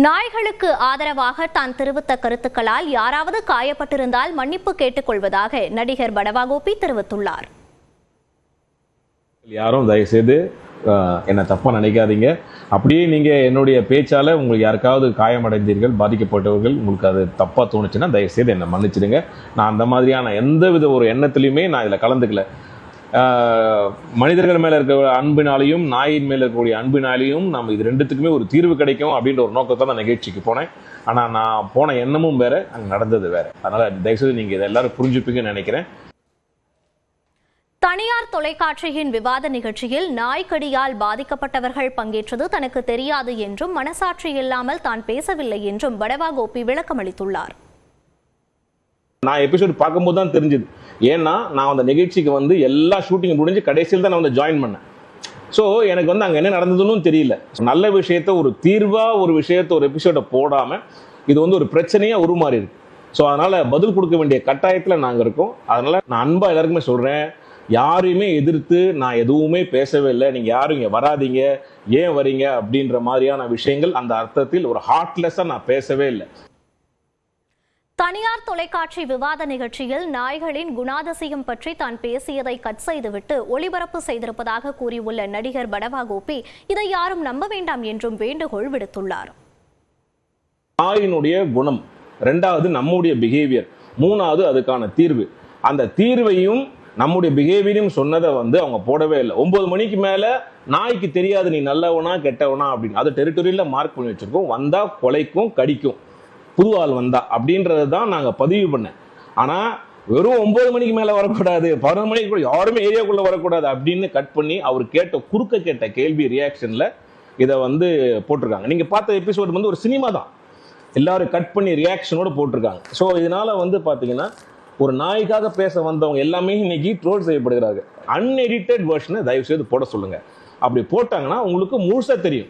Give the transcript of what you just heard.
நாய்களுக்கு ஆதரவாக தான் தெரிவித்த கருத்துக்களால் யாராவது காயப்பட்டிருந்தால் மன்னிப்பு கேட்டுக்கொள்வதாக நடிகர் படவா கோபி தெரிவித்துள்ளார். யாரும் தயவுசெய்து என்ன தப்பா நினைக்காதீங்க. அப்படியே நீங்க என்னுடைய பேச்சால உங்களுக்கு யாருக்காவது காயமடைந்தீர்கள், பாதிக்கப்பட்டவர்கள், உங்களுக்கு அது தப்பா தோணுச்சுன்னா தயவுசெய்து என்னை மன்னிச்சிடுங்க. நான் அந்த மாதிரியான எந்தவித ஒரு எண்ணத்திலையுமே நான் இதில் கலந்துக்கல. மனிதர்கள் மேல இருக்க அன்பினாலையும் நாயின் மேல இருக்கக்கூடிய அன்பினாலையும் நம்ம இது ரெண்டுத்துக்குமே ஒரு தீர்வு கிடைக்கும் அப்படின்ற ஒரு நோக்கத்தை தான் நிகழ்ச்சிக்கு போனேன். ஆனா நான் போன எண்ணமும் வேற, அங்கே நடந்தது வேற. அதனால தயவுசெய்து நீங்க இதை எல்லாரும் புரிஞ்சுப்பீங்கன்னு நினைக்கிறேன். தனியார் தொலைக்காட்சியின் விவாத நிகழ்ச்சியில் நாய்க்கடியால் பாதிக்கப்பட்டவர்கள் பங்கேற்றது தனக்கு தெரியாது என்றும் மனசாட்சி இல்லாமல் தான் பேசவில்லை என்றும் படவா கோபி விளக்கம் அளித்துள்ளார். நான் எபிசோடு பார்க்கும்போது தான் தெரிஞ்சது. ஏன்னா நான் அந்த நிகழ்ச்சிக்கு எல்லா ஷூட்டிங் முடிஞ்சு கடைசியில் தான் நான் ஜாயின் பண்ணேன். ஸோ எனக்கு அங்கே என்ன நடந்ததுன்னு தெரியல. நல்ல விஷயத்த ஒரு தீர்வா ஒரு விஷயத்த ஒரு எபிசோட போடாம இது ஒரு பிரச்சனையா உருமாறி இருக்கு. ஸோ அதனால பதில் கொடுக்க வேண்டிய கட்டாயத்தில் நாங்கள் இருக்கோம். அதனால நான் அன்பா எல்லாருக்குமே சொல்றேன், யாரையுமே எதிர்த்து நான் எதுவுமே பேசவே இல்லை. நீங்க யாரும் இங்க வராதீங்க, ஏன் வரீங்க அப்படின்ற மாதிரியான விஷயங்கள் அந்த அர்த்தத்தில் ஒரு ஹார்ட்லெஸ்ஸா நான் பேசவே இல்லை. தனியார் தொலைக்காட்சி விவாத நிகழ்ச்சியில் நாய்களின் குணாதிசயம் பற்றி தான் பேசியதை கட் செய்துவிட்டு ஒளிபரப்பு செய்திருப்பதாக கூறியுள்ள நடிகர் படவா கோபி இதை யாரும் நம்ப வேண்டாம் என்றும் வேண்டுகோள் விடுத்துள்ளார். நாயினுடைய குணம், ரெண்டாவது நம்முடைய பிஹேவியர், மூணாவது அதுக்கான தீர்வு. அந்த தீர்வையும் நம்முடைய பிஹேவியரையும் சொன்னதை அவங்க போடவே இல்லை. 9 மணிக்கு மேல நாய்க்கு தெரியாது நீ நல்லவனா கெட்டவனா அப்படின்னு. அது டெரிட்டரியில மார்க் பண்ணி வச்சிருக்கோம். வந்தா கொலைக்கும் கடிக்கும், புது ஆள் வந்தா அப்படின்றது தான் நாங்க பதிவு பண்ணேன். ஆனா வெறும் 9 மணிக்கு மேல வரக்கூடாது, 11 மணிக்கு கூட யாருமே ஏரியாக்குள்ள வரக்கூடாது அப்படின்னு கட் பண்ணி அவர் கேட்ட கேள்வி ரியாக்ஷன்ல இதை போட்டிருக்காங்க. நீங்க பார்த்த எபிசோடு ஒரு சினிமா தான், எல்லாரும் கட் பண்ணி ரியாக்ஷனோட போட்டிருக்காங்க. ஸோ இதனால பாத்தீங்கன்னா ஒரு நாய்க்காக பேச வந்தவங்க எல்லாமே இன்னைக்கு ட்ரோல் செய்யப்படுகிறாங்க. அன்எடிட்டட் வெர்ஷனை தயவு செய்து போட சொல்லுங்க. அப்படி போட்டாங்கன்னா உங்களுக்கு முழுசா தெரியும்.